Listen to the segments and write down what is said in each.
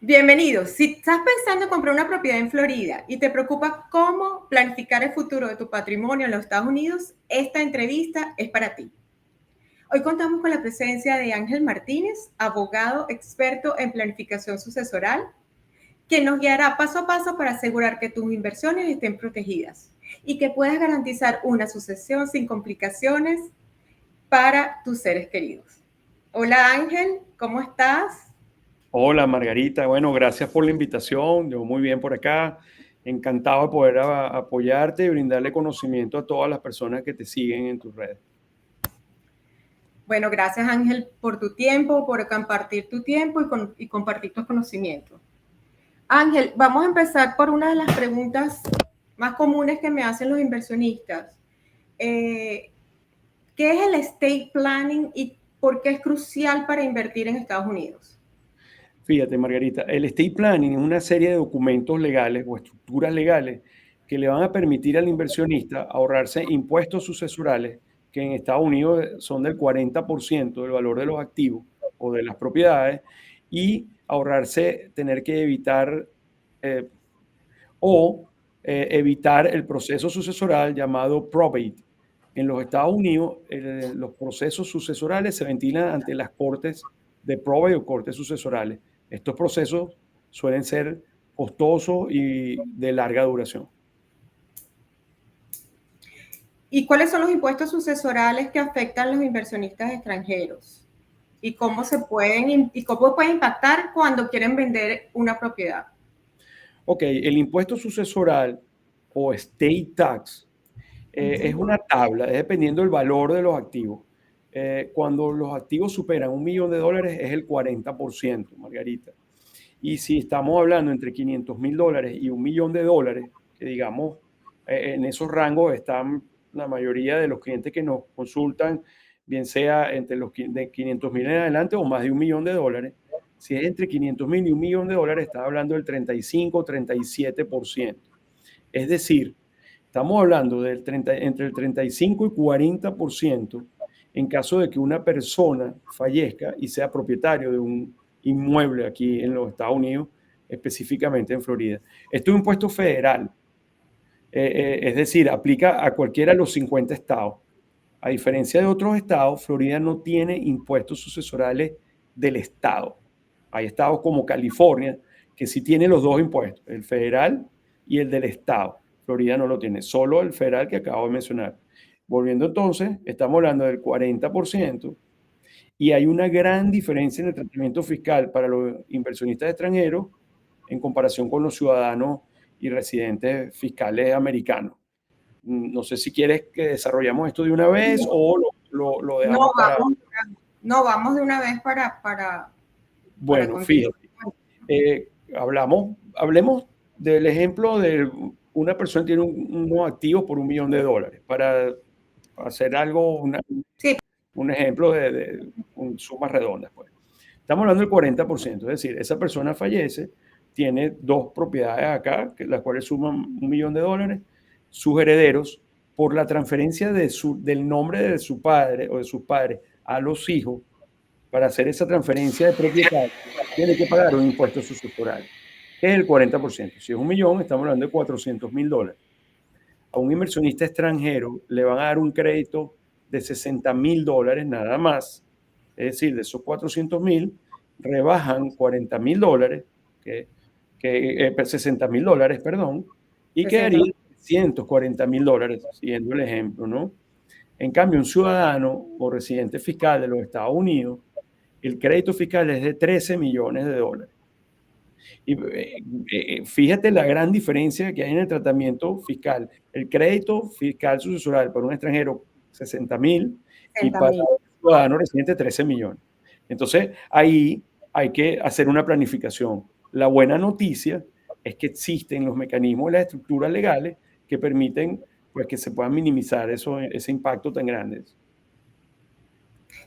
Bienvenidos. Si estás pensando en comprar una propiedad en Florida y te preocupa cómo planificar el futuro de tu patrimonio en los Estados Unidos, esta entrevista es para ti. Hoy contamos con la presencia de Ángel Martínez, abogado experto en planificación sucesoral, quien nos guiará paso a paso para asegurar que tus inversiones estén protegidas y que puedas garantizar una sucesión sin complicaciones para tus seres queridos. Hola Ángel, ¿cómo estás? Hola Margarita, bueno, gracias por la invitación, yo muy bien por acá, encantado de poder apoyarte y brindarle conocimiento a todas las personas que te siguen en tus redes. Bueno, gracias Ángel por tu tiempo, por compartir tu tiempo y compartir tus conocimientos. Ángel, vamos a empezar por una de las preguntas más comunes que me hacen los inversionistas. ¿Qué es el estate planning y por qué es crucial para invertir en Estados Unidos? Fíjate, Margarita, el estate planning es una serie de documentos legales o estructuras legales que le van a permitir al inversionista ahorrarse impuestos sucesorales que en Estados Unidos son del 40% del valor de los activos o de las propiedades y ahorrarse tener que evitar eh, evitar el proceso sucesoral llamado probate. En los Estados Unidos, los procesos sucesorales se ventilan ante las cortes de probate o cortes sucesorales. Estos procesos suelen ser costosos y de larga duración. ¿Y cuáles son los impuestos sucesorales que afectan a los inversionistas extranjeros? ¿Y cómo pueden impactar cuando quieren vender una propiedad? Ok, el impuesto sucesoral o estate tax es una tabla, es dependiendo del valor de los activos. Cuando los activos superan $1 millón es el 40%, Margarita. Y si estamos hablando entre $500,000 y $1 millón, que digamos, en esos rangos están la mayoría de los clientes que nos consultan, bien sea entre los de 500,000 en adelante o más de $1 millón. Si es entre 500,000 y $1 millón, está hablando del 35-37%. Es decir, estamos hablando del entre el 35 y 40% en caso de que una persona fallezca y sea propietario de un inmueble aquí en los Estados Unidos, específicamente en Florida. Esto es un impuesto federal, es decir, aplica a cualquiera de los 50 estados. A diferencia de otros estados, Florida no tiene impuestos sucesorales del estado. Hay estados como California que sí tiene los dos impuestos, el federal y el del estado. Florida no lo tiene, solo el federal que acabo de mencionar. Volviendo entonces, estamos hablando del 40% y hay una gran diferencia en el tratamiento fiscal para los inversionistas extranjeros en comparación con los ciudadanos y residentes fiscales americanos. No sé si quieres que desarrollemos esto de una vez o lo dejamos para... No, vamos de una vez para Bueno, fíjate, hablemos del ejemplo de una persona que tiene unos activos por $1 millón para hacer algo, Sí. un ejemplo de sumas redondas. Pues. Estamos hablando del 40%, es decir, esa persona fallece, tiene dos propiedades acá, las cuales suman $1 millón, sus herederos, por la transferencia del nombre de su padre o de sus padres a los hijos, para hacer esa transferencia de propiedad, tiene que pagar un impuesto sucesoral, que es el 40%. Si es $1 millón, estamos hablando de $400,000. A un inversionista extranjero le van a dar un crédito de $60,000 nada más. Es decir, de esos 400,000, rebajan $40,000, $60,000, perdón, y quedarían $140,000, siguiendo el ejemplo, ¿no? En cambio, un ciudadano o residente fiscal de los Estados Unidos, el crédito fiscal es de $13 millones. Y fíjate la gran diferencia que hay en el tratamiento fiscal. El crédito fiscal sucesoral para un extranjero, 60,000, y para un ciudadano residente, 13 millones. Entonces, ahí hay que hacer una planificación. La buena noticia es que existen los mecanismos y las estructuras legales que permiten pues, que se puedan minimizar ese impacto tan grande.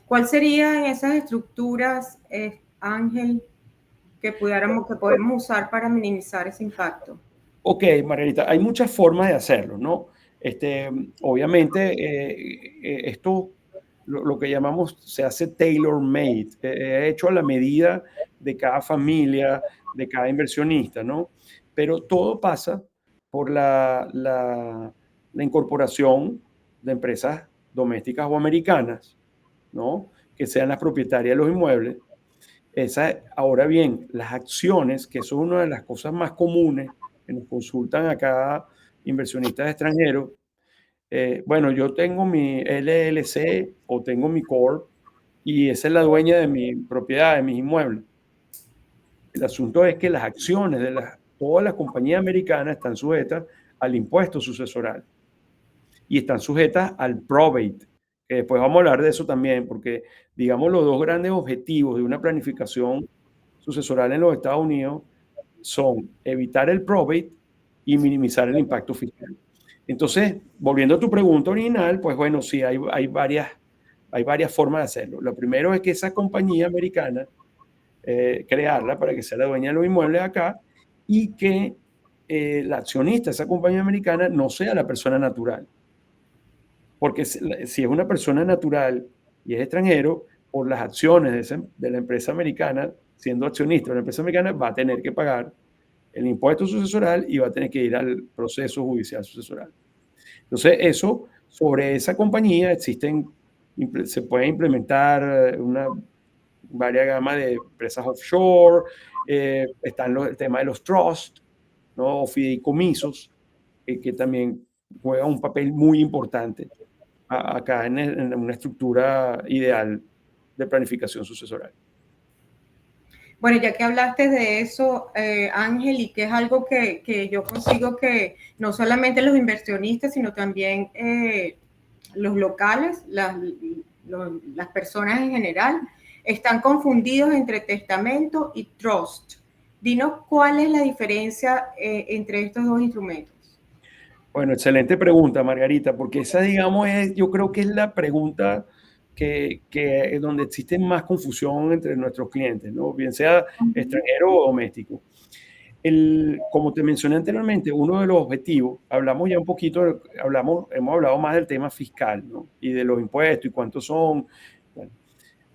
¿Cuál serían esas estructuras, Ángel, que podemos usar para minimizar ese impacto? Ok, Margarita, hay muchas formas de hacerlo, ¿no? Obviamente, esto, lo que llamamos, se hace tailor-made, hecho a la medida de cada familia, de cada inversionista, ¿no? Pero todo pasa por la incorporación de empresas domésticas o americanas, ¿no? Que sean las propietarias de los inmuebles. Ahora bien, las acciones, que son una de las cosas más comunes que nos consultan acá inversionistas extranjeros. Bueno, yo tengo mi LLC o tengo mi Corp y esa es la dueña de mi propiedad, de mis inmuebles. El asunto es que las acciones de todas las compañías americanas están sujetas al impuesto sucesoral y están sujetas al probate. Que después vamos a hablar de eso también, porque digamos los dos grandes objetivos de una planificación sucesoral en los Estados Unidos son evitar el probate y minimizar el impacto fiscal. Entonces, volviendo a tu pregunta original, pues bueno, sí, hay varias formas de hacerlo. Lo primero es que esa compañía americana, crearla para que sea la dueña de los inmuebles acá y que la accionista de esa compañía americana no sea la persona natural. Porque si es una persona natural y es extranjero, por las acciones de la empresa americana, siendo accionista de la empresa americana, va a tener que pagar el impuesto sucesoral y va a tener que ir al proceso judicial sucesoral. Entonces, sobre esa compañía se puede implementar una varias gama de empresas offshore, están el tema de los trusts, ¿no? O fideicomisos, que también juegan un papel muy importante acá en una estructura ideal de planificación sucesoral. Bueno, ya que hablaste de eso, Ángel, y que es algo que yo consigo que no solamente los inversionistas, sino también los locales, las personas en general, están confundidos entre testamento y trust. Dinos cuál es la diferencia entre estos dos instrumentos. Bueno, excelente pregunta, Margarita, porque esa, digamos, yo creo que es la pregunta que es donde existe más confusión entre nuestros clientes, ¿no? Bien sea extranjero o doméstico. Como te mencioné anteriormente, uno de los objetivos, hablamos ya un poquito, hemos hablado más del tema fiscal, ¿no? Y de los impuestos y cuántos son. Bueno,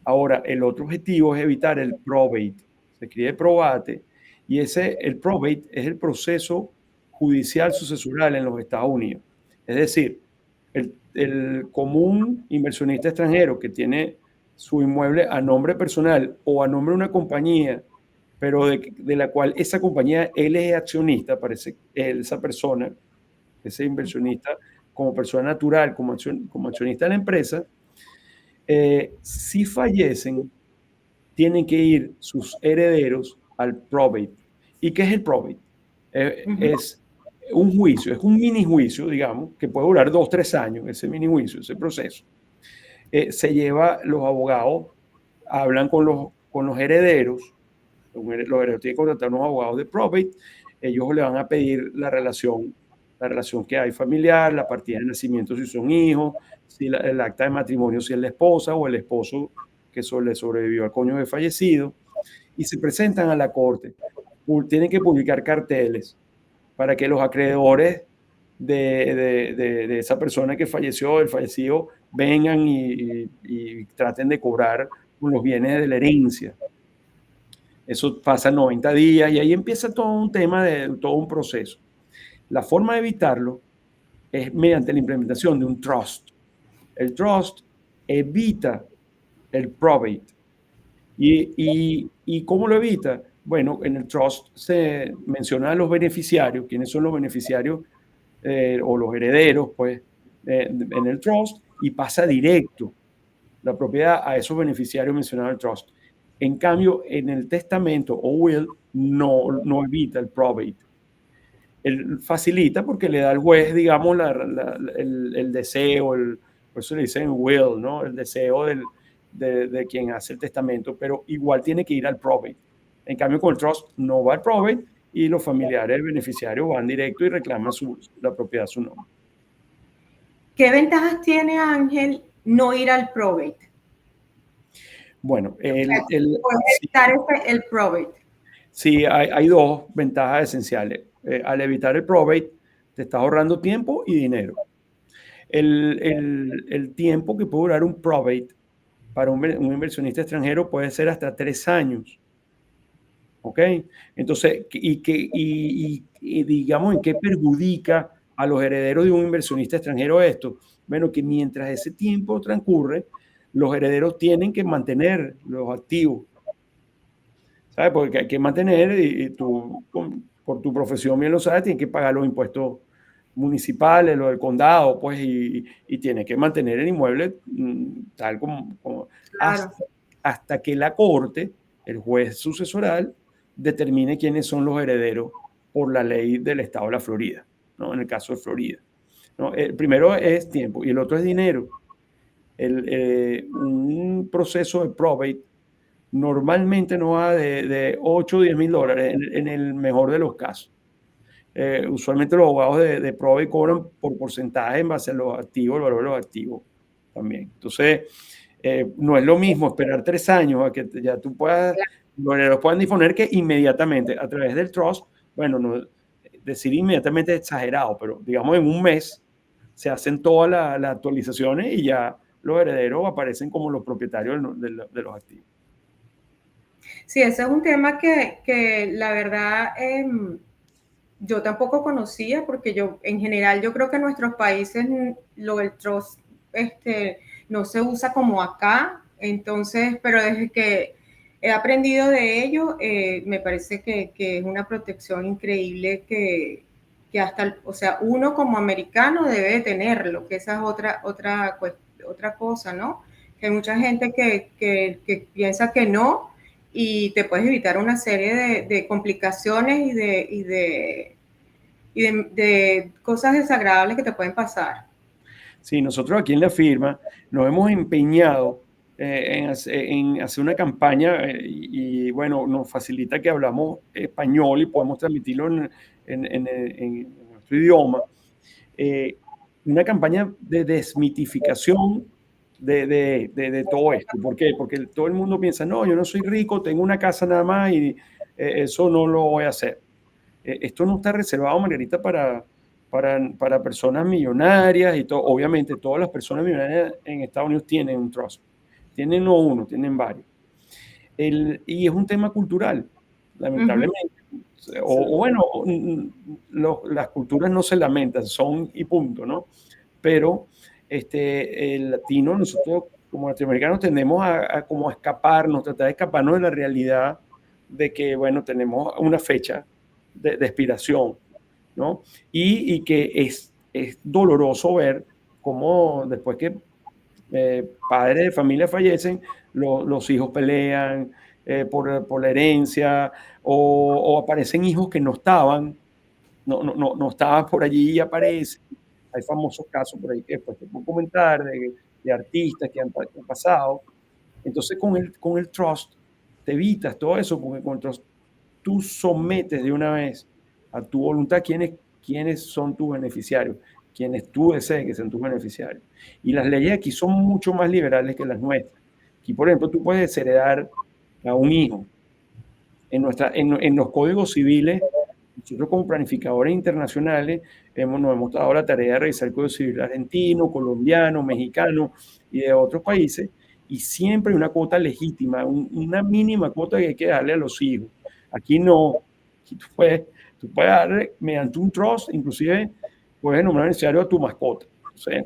ahora, el otro objetivo es evitar el probate. Se escribe probate y el probate es el proceso judicial sucesoral en los Estados Unidos. Es decir, el común inversionista extranjero que tiene su inmueble a nombre personal o a nombre de una compañía, pero de la cual esa compañía, él es accionista, parece esa persona, ese inversionista, como persona natural, como accionista de la empresa, si fallecen, tienen que ir sus herederos al probate. ¿Y qué es el probate? Es un juicio, es un mini juicio, digamos, que puede durar 2 o 3 años, ese mini juicio, ese proceso. Se lleva, los abogados hablan con los herederos, los herederos tienen que contratar unos abogados de probate, ellos le van a pedir la relación que hay familiar, la partida de nacimiento si son hijos, si el acta de matrimonio si es la esposa o el esposo que le sobrevivió al cónyuge fallecido, y se presentan a la corte. Tienen que publicar carteles para que los acreedores de esa persona que falleció, el fallecido, vengan y traten de cobrar con los bienes de la herencia. Eso pasa 90 días y ahí empieza todo un tema, todo un proceso. La forma de evitarlo es mediante la implementación de un trust. El trust evita el probate. ¿Y cómo lo evita? Bueno, en el trust se menciona a los beneficiarios, quiénes son los beneficiarios o los herederos, pues, en el trust, y pasa directo la propiedad a esos beneficiarios mencionados en el trust. En cambio, en el testamento o will no evita el probate. Él facilita porque le da al juez, digamos, el deseo, por eso le dicen will, ¿no? El deseo de quien hace el testamento, pero igual tiene que ir al probate. En cambio, con el trust no va al probate y los familiares del beneficiario van directo y reclaman la propiedad a su nombre. ¿Qué ventajas tiene, Ángel, no ir al probate? Bueno, el probate. Sí, hay dos ventajas esenciales. Al evitar el probate, te estás ahorrando tiempo y dinero. El tiempo que puede durar un probate para un inversionista extranjero puede ser hasta 3 años. ¿ok? Entonces, y digamos, ¿en qué perjudica a los herederos de un inversionista extranjero esto? Bueno, que mientras ese tiempo transcurre, los herederos tienen que mantener los activos, ¿sabes? Porque hay que mantener, y tú, por tu profesión bien lo sabes, tienes que pagar los impuestos municipales, los del condado, pues, y tienes que mantener el inmueble tal como Claro. hasta que la corte, el juez sucesoral, determine quiénes son los herederos por la ley del estado de la Florida, ¿no? En el caso de Florida, ¿no? El primero es tiempo y el otro es dinero. Un proceso de probate normalmente no va de 8 o 10 mil dólares en el mejor de los casos. Usualmente los abogados de probate cobran por porcentaje en base a los activos, el valor de los activos también. Entonces, no es lo mismo esperar 3 años a que ya tú puedas, los herederos puedan disponer que inmediatamente a través del trust, bueno, no, decir inmediatamente es exagerado, pero digamos en un mes se hacen todas las actualizaciones y ya los herederos aparecen como los propietarios de los activos. Sí, ese es un tema que la verdad yo tampoco conocía, porque yo, en general, yo creo que en nuestros países lo del trust no se usa como acá, entonces, pero desde que he aprendido de ello, me parece que es una protección increíble que hasta, o sea, uno como americano debe tenerlo, que esa es otra cosa, ¿no? Que hay mucha gente que piensa que no, y te puedes evitar una serie de complicaciones y de cosas desagradables que te pueden pasar. Sí, nosotros aquí en la firma nos hemos empeñado en hacer una campaña y, bueno, nos facilita que hablamos español y podemos transmitirlo en nuestro idioma. eh, una campaña de desmitificación de todo esto. ¿Por qué? Porque todo el mundo piensa, no, yo no soy rico, tengo una casa nada más y eso no lo voy a hacer. Esto no está reservado, Margarita, para personas millonarias y todo. Obviamente, todas las personas millonarias en Estados Unidos tienen un trust. Tienen no uno, tienen varios. Y es un tema cultural, Ujú. lamentablemente. O Sí. bueno, las culturas no se lamentan, son y punto, ¿no? Pero el latino, nosotros como latinoamericanos tendemos como a escaparnos, tratar de escaparnos de la realidad de que, bueno, tenemos una fecha de expiración, ¿no? Y que es doloroso ver cómo después que padres de familia fallecen, los hijos pelean por la herencia o aparecen hijos que no estaban, no estaban por allí y aparecen. Hay famosos casos por ahí que después te puedo comentar de artistas que han pasado. Entonces con el trust te evitas todo eso porque con el trust tú sometes de una vez a tu voluntad quiénes son tus beneficiarios, quienes tú desees que sean tus beneficiarios. Y las leyes aquí son mucho más liberales que las nuestras. Aquí, por ejemplo, tú puedes heredar a un hijo. En los códigos civiles, nosotros como planificadores internacionales nos hemos dado la tarea de revisar el Código Civil argentino, colombiano, mexicano y de otros países, y siempre hay una cuota legítima, una mínima cuota que hay que darle a los hijos. Aquí no, aquí tú puedes darle mediante un trust, inclusive puedes nombrar beneficiario a tu mascota. Entonces,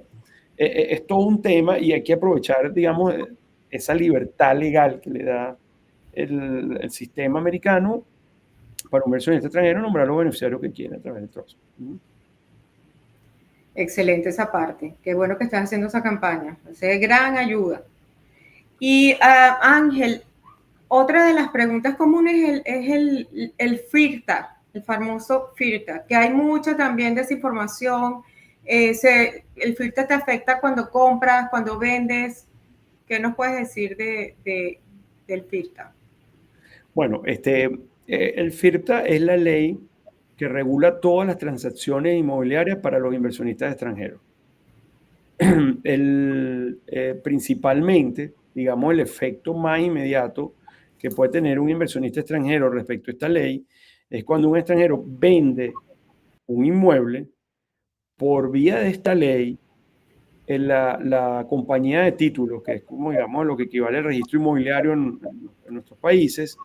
es todo un tema y hay que aprovechar, digamos, esa libertad legal que le da el sistema americano para un inversionista extranjero nombrar los beneficiarios que quiera a través del trust. Excelente esa parte. Qué bueno que estás haciendo esa campaña. Es de gran ayuda. Y Ángel, otra de las preguntas comunes es el FIRTA, el famoso FIRTA, que hay mucha también desinformación. El FIRTA te afecta cuando compras, cuando vendes. ¿Qué nos puedes decir del FIRTA? Bueno, el FIRPTA es la ley que regula todas las transacciones inmobiliarias para los inversionistas extranjeros. Principalmente, digamos, el efecto más inmediato que puede tener un inversionista extranjero respecto a esta ley es cuando un extranjero vende un inmueble por vía de esta ley. La compañía de títulos, que es como, digamos, lo que equivale al registro inmobiliario en nuestros países,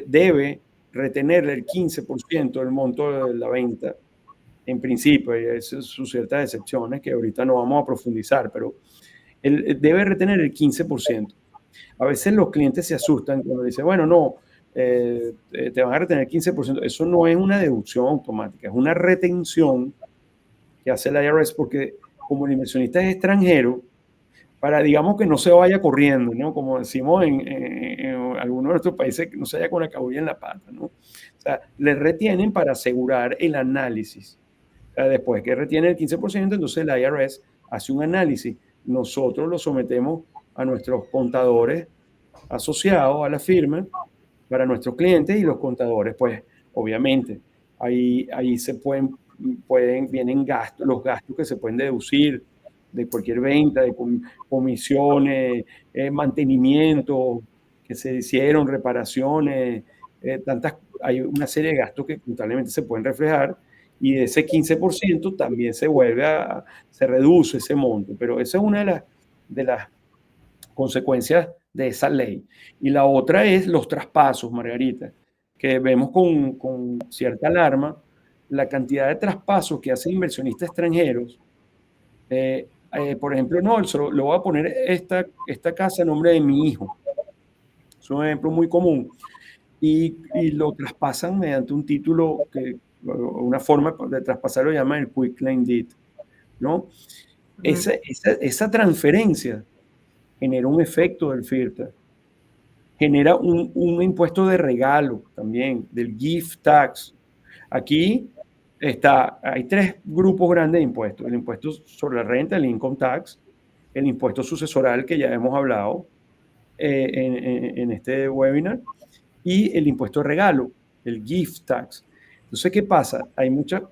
debe retener el 15% del monto de la venta, en principio, y esas son ciertas excepciones que ahorita no vamos a profundizar, pero él debe retener el 15%. A veces los clientes se asustan cuando dicen, bueno, no, te van a retener el 15%. Eso no es una deducción automática, es una retención que hace el IRS porque como el inversionista es extranjero, para, digamos, que no se vaya corriendo, ¿no? Como decimos en algunos de nuestros países, que no se vaya con la cabulla en la pata, ¿no? O sea, le retienen para asegurar el análisis. O sea, después que retiene el 15%, entonces el IRS hace un análisis. Nosotros lo sometemos a nuestros contadores asociados a la firma para nuestros clientes y los contadores, pues, obviamente, ahí se vienen gastos, los gastos que se pueden deducir de cualquier venta, de comisiones, mantenimiento que se hicieron, reparaciones, hay una serie de gastos que contablemente se pueden reflejar y de ese 15% también se reduce ese monto, pero esa es una de las consecuencias de esa ley. Y la otra es los traspasos, Margarita, que vemos con cierta alarma la cantidad de traspasos que hacen inversionistas extranjeros. Por ejemplo, no, le voy a poner esta casa a nombre de mi hijo. Es un ejemplo muy común. Y lo traspasan mediante un título, una forma de traspasarlo llaman el Quick Claim Deed, ¿no? Esa transferencia genera un efecto del FIRTA, genera un impuesto de regalo también, del gift tax. Aquí hay tres grupos grandes de impuestos: el impuesto sobre la renta, el income tax, el impuesto sucesoral, que ya hemos hablado en este webinar, y el impuesto de regalo, el gift tax. Entonces, ¿qué pasa?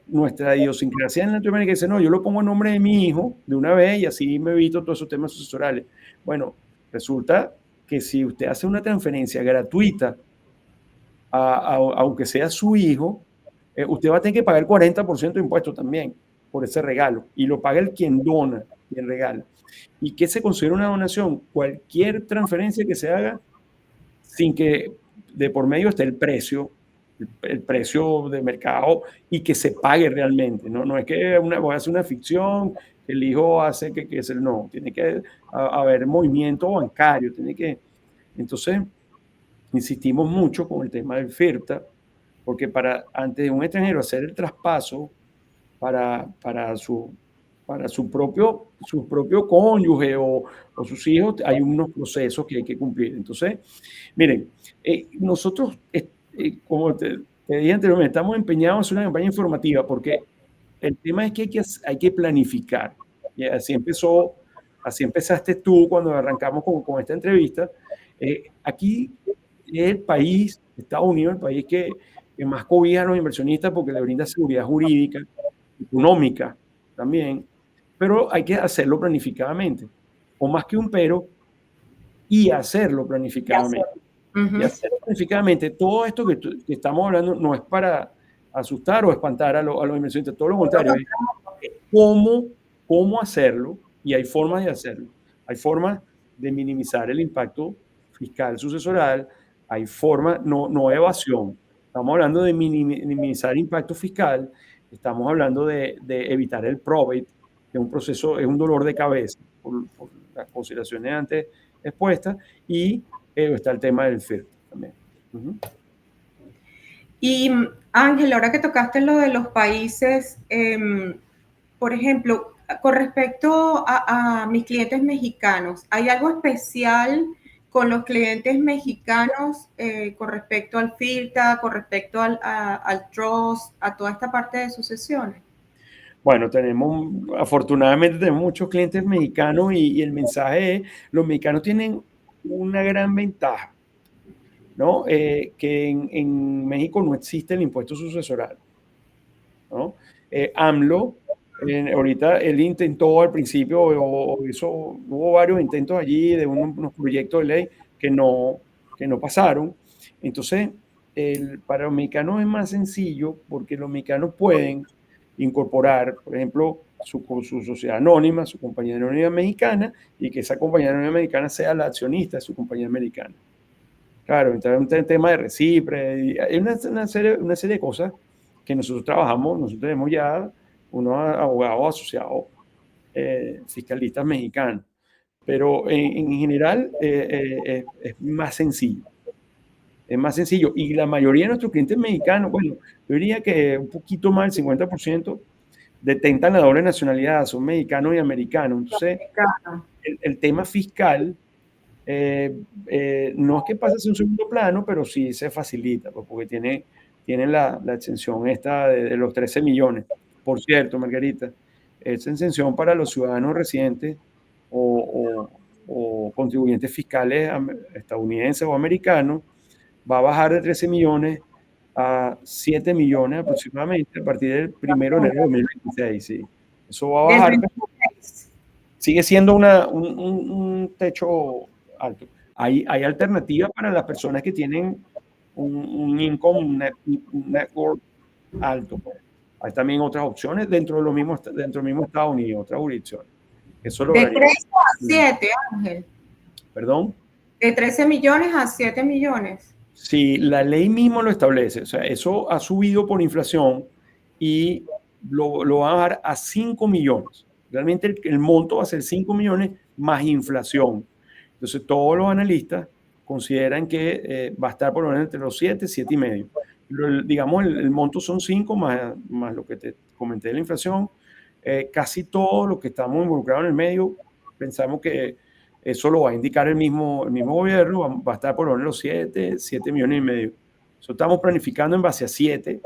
Nuestra idiosincrasia en Latinoamérica dice, no, yo lo pongo en nombre de mi hijo de una vez y así me evito todos esos temas sucesorales. Bueno, resulta que si usted hace una transferencia gratuita, aunque sea su hijo, usted va a tener que pagar el 40% de impuestos también por ese regalo, y lo paga el quien dona, quien regala. ¿Y qué se considera una donación? Cualquier transferencia que se haga sin que de por medio esté el precio de mercado y que se pague realmente, ¿no? No es que voy a hacer una ficción, que el hijo hace que es el no, tiene que haber movimiento bancario, entonces insistimos mucho con el tema del FIRTA, porque antes de un extranjero hacer el traspaso para su propio cónyuge o sus hijos, hay unos procesos que hay que cumplir. Entonces, miren, nosotros, como te dije anteriormente, estamos empeñados en hacer una campaña informativa porque el tema es que hay que planificar. Y así empezaste tú cuando arrancamos con esta entrevista. Aquí es el país, Estados Unidos, el país que más cobija a los inversionistas porque le brinda seguridad jurídica, económica también, pero hay que hacerlo planificadamente, o más que un pero, y hacerlo planificadamente. Y hacerlo planificadamente. Todo esto que estamos hablando no es para asustar o espantar a los inversionistas, todo lo contrario, es cómo hacerlo, y hay formas de hacerlo. Hay formas de minimizar el impacto fiscal sucesoral, hay formas, no evasión. Estamos hablando de minimizar impacto fiscal, estamos hablando de evitar el probate, que es un proceso, es un dolor de cabeza por las consideraciones antes expuestas, y está el tema del FIRT también. Y Ángel, ahora que tocaste lo de los países, por ejemplo, con respecto a mis clientes mexicanos, ¿hay algo especial con los clientes mexicanos con respecto al FIRTA, con respecto al trust, a toda esta parte de sucesiones? Bueno, afortunadamente tenemos muchos clientes mexicanos y el mensaje es, los mexicanos tienen una gran ventaja, ¿no? Que en México no existe el impuesto sucesoral, ¿no? AMLO, ahorita él intentó al principio, hubo varios intentos allí de unos proyectos de ley que no pasaron. Entonces, para los mexicanos es más sencillo porque los mexicanos pueden incorporar, por ejemplo, su sociedad anónima, su compañía anónima mexicana, y que esa compañía anónima mexicana sea la accionista de su compañía americana. Claro, entonces un tema de recipre, y hay una serie de cosas que nosotros trabajamos. Nosotros tenemos ya unos abogados asociados, fiscalistas mexicanos, pero en general es más sencillo. Es más sencillo. Y la mayoría de nuestros clientes mexicanos, bueno, yo diría que un poquito más del 50% detentan la doble nacionalidad, son mexicanos y americanos. Entonces, el tema fiscal no es que pase a ser un segundo plano, pero sí se facilita, pues, porque tienen la exención esta de los 13 millones. Por cierto, Margarita, esa exención para los ciudadanos residentes o contribuyentes fiscales estadounidenses o americanos va a bajar de 13 millones a 7 millones aproximadamente a partir del 1 de enero de 2026. Sí. Eso va a Del bajar. 26. Sigue siendo un techo alto. Hay alternativas para las personas que tienen un income network alto. Pues. Hay también otras opciones dentro del mismo Estados Unidos, otras jurisdicciones. Eso De lograría. 3 a 7, Ángel. ¿Perdón? De 13 millones a 7 millones. Sí, la ley mismo lo establece. O sea, eso ha subido por inflación y lo va a bajar a 5 millones. Realmente el monto va a ser 5 millones más inflación. Entonces, todos los analistas consideran que va a estar por lo menos entre los 7, 7 y medio. Pero digamos, el monto son 5 más lo que te comenté de la inflación. Casi todos los que estamos involucrados en el medio pensamos que eso lo va a indicar el mismo gobierno, va a estar por lo menos 7 millones y medio. Eso estamos planificando en base a 7,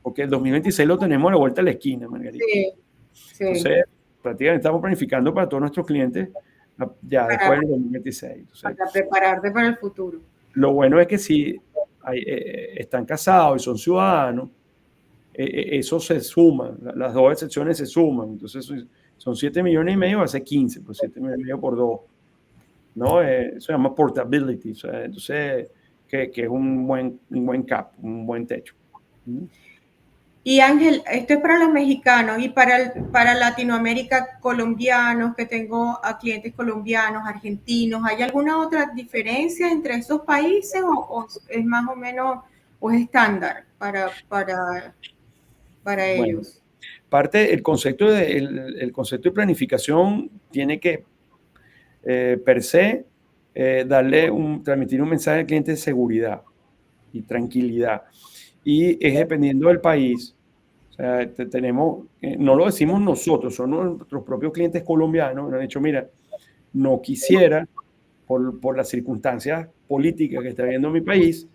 porque el 2026 lo tenemos a la vuelta de la esquina, Margarita. Sí, sí. Entonces, prácticamente estamos planificando para todos nuestros clientes ya después del 2026. Entonces, para prepararte para el futuro. Lo bueno es que si están casados y son ciudadanos, eso se suma, las dos excepciones se suman. Entonces, son 7 millones y medio, va a ser 15, pues 7 millones y medio por 2. ¿No? Eso se llama portability, o sea, entonces, que es un buen cap, un buen techo. Y Ángel, esto es para los mexicanos y para Latinoamérica, colombianos, que tengo a clientes colombianos, argentinos, ¿hay alguna otra diferencia entre esos países o es más o menos, o es estándar para ellos? Parte, el concepto de planificación tiene que, per se, transmitir un mensaje al cliente de seguridad y tranquilidad. Y es dependiendo del país. O sea, tenemos, no lo decimos nosotros, son nuestros propios clientes colombianos. Nos han dicho, mira, no quisiera, por las circunstancias políticas que está viviendo mi país,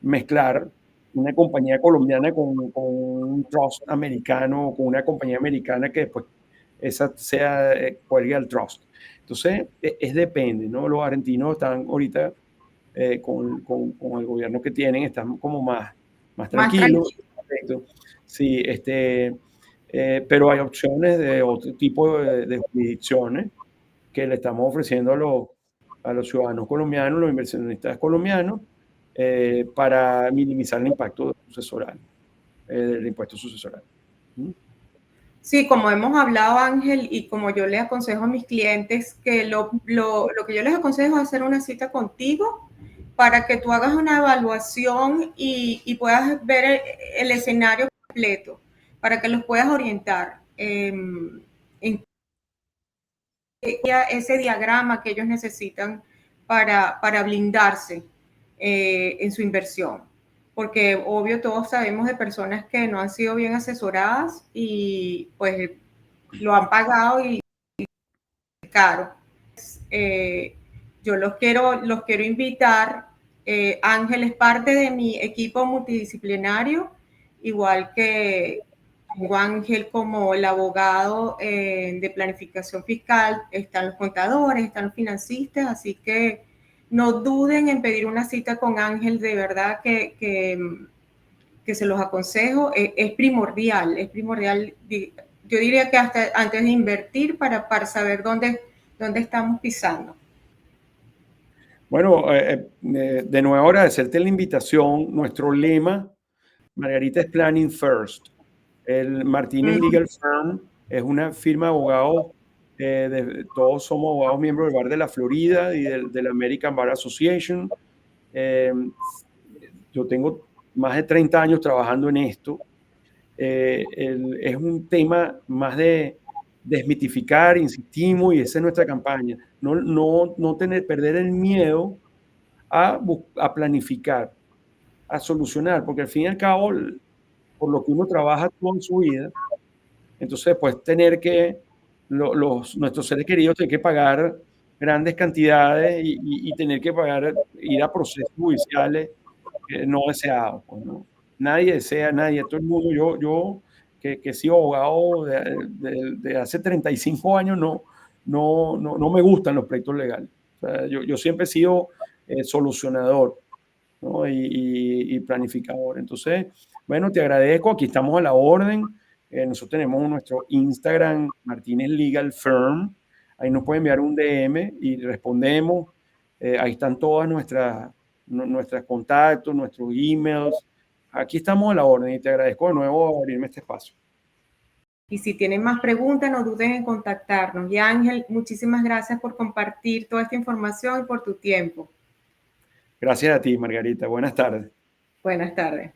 mezclar una compañía colombiana con un trust americano, con una compañía americana que después esa sea cuelgue al trust. Entonces, depende, ¿no? Los argentinos están ahorita con el gobierno que tienen, están como más tranquilos. Sí, pero hay opciones de otro tipo de jurisdicciones que le estamos ofreciendo a los ciudadanos colombianos, los inversionistas colombianos, para minimizar el impacto sucesoral, del impuesto sucesoral. Sí, como hemos hablado, Ángel, y como yo le aconsejo a mis clientes, que lo que yo les aconsejo es hacer una cita contigo para que tú hagas una evaluación y puedas ver el escenario completo, para que los puedas orientar en ese diagrama que ellos necesitan para blindarse en su inversión. Porque obvio todos sabemos de personas que no han sido bien asesoradas y pues lo han pagado y caro. Yo los quiero invitar. Ángel es parte de mi equipo multidisciplinario, igual que tengo a Ángel como el abogado de planificación fiscal, están los contadores, están los financistas, así que no duden en pedir una cita con Ángel, de verdad que se los aconsejo, es primordial, yo diría que hasta antes de invertir para saber dónde estamos pisando. Bueno, de nuevo agradecerte la invitación. Nuestro lema, Margarita, es Planning First. El Martínez Legal Firm es una firma de abogados Todos somos abogados miembros del Bar de la Florida y del American Bar Association. Yo tengo más de 30 años trabajando en esto. Es un tema más de desmitificar, insistimos, y esa es nuestra campaña. No perder el miedo a planificar, a solucionar, porque al fin y al cabo, por lo que uno trabaja toda su vida, entonces pues tener que, nuestros seres queridos tienen que pagar grandes cantidades y tener que ir a procesos judiciales no deseados, pues, ¿no? Nadie desea, todo el mundo, yo que he sido abogado de hace 35 años, no me gustan los pleitos legales. O sea, yo siempre he sido solucionador, ¿no? y planificador. Entonces, bueno, te agradezco, aquí estamos a la orden. Nosotros tenemos nuestro Instagram, Martínez Legal Firm, ahí nos pueden enviar un DM y respondemos. Ahí están todas nuestros contactos, nuestros emails. Aquí estamos a la orden y te agradezco de nuevo abrirme este espacio. Y si tienen más preguntas, no duden en contactarnos. Y Ángel, muchísimas gracias por compartir toda esta información y por tu tiempo. Gracias a ti, Margarita. Buenas tardes. Buenas tardes.